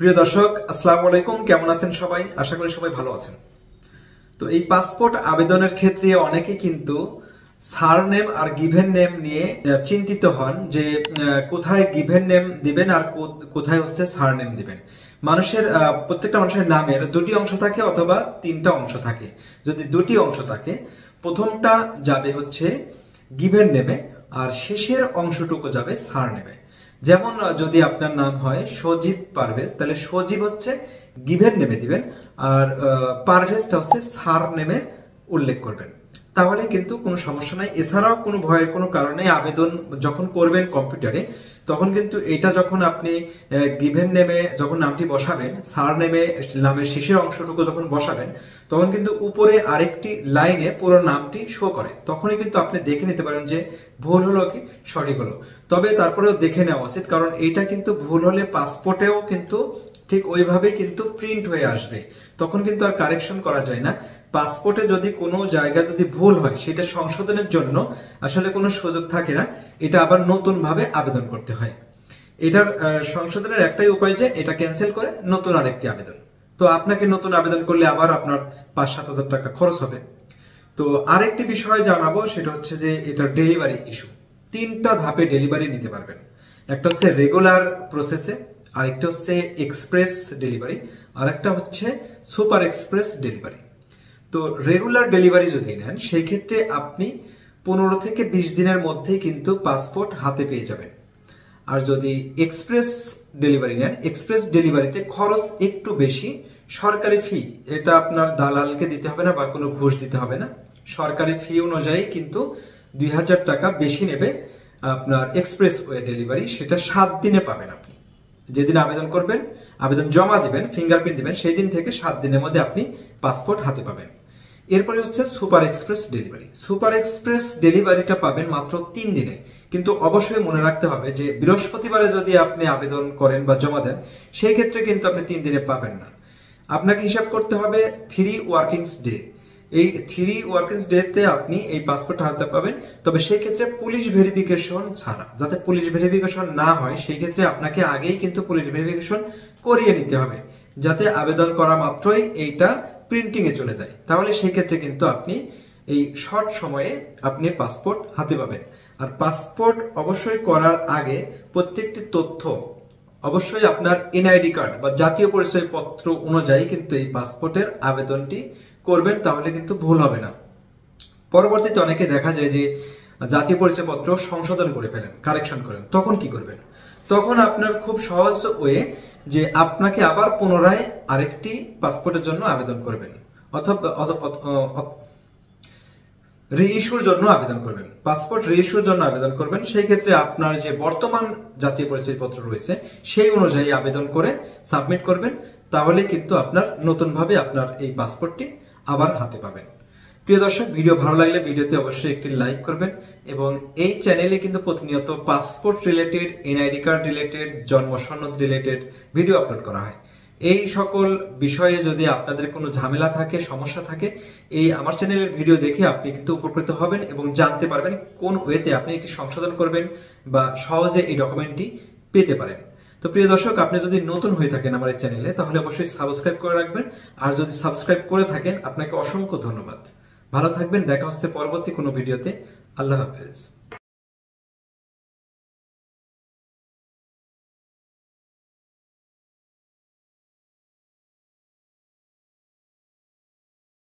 প্রিয় দর্শক, আসসালামু আলাইকুম। কেমন আছেন সবাই? আশা করি সবাই ভালো আছেন। তো এই পাসপোর্ট আবেদনের ক্ষেত্রে অনেকে কিন্তু সারনেম আর গিভেন নেম নিয়ে চিন্তিত হন যে কোথায় গিভেন নেম দিবেন আর কোথায় হচ্ছে সারনেম দিবেন। প্রত্যেকটা মানুষের নামের দুটি অংশ থাকে অথবা তিনটা অংশ থাকে। যদি দুটি অংশ থাকে, প্রথমটা যাবে হচ্ছে গিভেন নেমে আর শেষের অংশটুকু যাবে সারনেমে। যেমন যদি আপনার নাম হয় সজীব পারভেজ, তাহলে সজীব হচ্ছে গিভেন নেমে দিবেন আর পারভেজটা হচ্ছে সার নেমে উল্লেখ করবেন। তাহলে কিন্তু কোনো সমস্যা নাই। এছাড়াও কোনো ভয়ের কোনো কারণে আবেদন যখন করবেন কম্পিউটারে, তখন কিন্তু এটা যখন আপনি গিভেন নেমে যখন নামটি বসাবেন, সার নেমে নামের শেষের অংশটুকু যখন বসাবেন, তখন কিন্তু উপরে আরেকটি লাইনে পুরো নামটি শো করে। তখনই কিন্তু আপনি দেখে নিতে পারেন যে ভুল হলো কি সঠিক হলো। তবে তারপরেও দেখে নেওয়া উচিত, কারণ এইটা কিন্তু ভুল হলে পাসপোর্টেও কিন্তু ঠিক ওইভাবে কিন্তু প্রিন্ট হয়ে আসবে, তখন কিন্তু আর কারেকশন করা যায় না। পাসপোর্টে যদি কোনো জায়গা যদি ভুল হয়, সেটা সংশোধনের জন্য আসলে কোনো সুযোগ থাকে না, এটা আবার নতুন ভাবে আবেদন করতে হয়। এটার সংশোধনের একটাই উপায় যে এটা ক্যান্সেল করে নতুন আরেকটি আবেদন। তো আপনাকে নতুন আবেদন করলে আবার আপনার 5-7 হাজার টাকা খরচ হবে। তো আরেকটি বিষয় জানাবো, সেটা হচ্ছে যে এটার ডেলিভারি ইস্যু। 3টা ধাপে ডেলিভারি নিতে পারবেন। একটা হচ্ছে রেগুলার প্রসেসে, আরেকটা হচ্ছে এক্সপ্রেস ডেলিভারি, আর একটা হচ্ছে সুপার এক্সপ্রেস ডেলিভারি। তো রেগুলার ডেলিভারি যদি নেন, সেই ক্ষেত্রে আপনি 15 থেকে 20 দিনের মধ্যেই কিন্তু পাসপোর্ট হাতে পেয়ে যাবেন। আর যদি এক্সপ্রেস ডেলিভারি নেন, এক্সপ্রেস ডেলিভারিতে খরচ একটু বেশি, সরকারি ফি, এটা আপনার দালালকে দিতে হবে না বা কোনো ঘুষ দিতে হবে না। সরকারি ফি অনুযায়ী কিন্তু 2000 টাকা বেশি নেবে আপনার এক্সপ্রেস ওয়ে ডেলিভারি। সেটা 7 দিনে পাবেন আপনি। যেদিন আবেদন করবেন, আবেদন জমা দিবেন, ফিঙ্গারপ্রিন্ট দিবেন, সেই দিন থেকে 7 দিনের মধ্যে আপনি পাসপোর্ট হাতে পাবেন। এরপরে হচ্ছে super express delivery. Super express ডেলিভারিটা পাবেন মাত্র 3 দিনে। কিন্তু অবশ্যই মনে রাখতে হবে যে বৃহস্পতিবারে যদি আপনি আবেদন করেন বা জমা দেন, সেই ক্ষেত্রে কিন্তু আপনি 3 দিনে পাবেন না। আপনাকে হিসাব করতে হবে 3 ওয়ার্কিংস ডে। এই 3 ওয়ার্কিংস ডেতে আপনি এই পাসপোর্ট হাতে পাবেন। তবে সেই ক্ষেত্রে পুলিশ ভেরিফিকেশন ছাড়া, যাতে পুলিশ ভেরিফিকেশন না হয়, সেই ক্ষেত্রে আপনাকে আগেই কিন্তু পুলিশ ভেরিফিকেশন করিয়ে নিতে হবে, যাতে আবেদন করা মাত্রই এইটা প্রিন্টিং এ চলে যায়। তাহলে সেই ক্ষেত্রে কিন্তু আপনি এই শর্ট সময়ে আপনি পাসপোর্ট হাতে পাবেন। আর পাসপোর্ট অবশ্যই করার আগে প্রত্যেকটি তথ্য অবশ্যই আপনার এনআইডি কার্ড বা জাতীয় পরিচয় পত্র অনুযায়ী কিন্তু এই পাসপোর্টের আবেদনটি করবেন, তাহলে কিন্তু ভুল হবে না। পরবর্তীতে অনেকে দেখা যায় যে জাতীয় পরিচয় পত্র সংশোধন করে ফেলেন, কারেকশন করেন, তখন কি করবেন? তখন আপনার খুব সহজ ওয়ে যে আপনাকে আবার পুনরায় আরেকটি পাসপোর্টের জন্য আবেদন করবেন, অথবা রিইস্যুর জন্য আবেদন করবেন। পাসপোর্ট রিইস্যুর জন্য আবেদন করবেন। সেই ক্ষেত্রে আপনার যে বর্তমান জাতীয় পরিচয়পত্র রয়েছে, সেই অনুযায়ী আবেদন করে সাবমিট করবেন। তাহলে কিন্তু আপনার নতুনভাবে আপনার এই পাসপোর্টটি আবার হাতে পাবেন। প্রিয় দর্শক, ভিডিও ভালো লাগলে ভিডিওতে অবশ্যই একটি লাইক করবেন। এবং এই চ্যানেলে কিন্তু প্রতিনিয়ত passport related, NID card related, জন্ম সনদ রিলেটেড ভিডিও আপলোড করা হয়। এই সকল বিষয়ে যদি আপনাদের কোনো ঝামেলা থাকে, সমস্যা থাকে, এই আমার চ্যানেলের ভিডিও দেখে আপনি কিন্তু উপকৃত হবেন এবং জানতে পারবেন কোন ওয়েতে আপনি এটি সংশোধন করবেন বা সহজে এই ডকুমেন্টটি পেতে পারেন। তো প্রিয় দর্শক, আপনি যদি নতুন হয়ে থাকেন আমার এই চ্যানেলে, তাহলে অবশ্যই সাবস্ক্রাইব করে রাখবেন। আর যদি সাবস্ক্রাইব করে থাকেন, আপনাকে অসংখ্য ধন্যবাদ। ভালো থাকবেন। দেখা হচ্ছে পরবর্তী কোনো ভিডিওতে। আল্লাহ হাফেজ।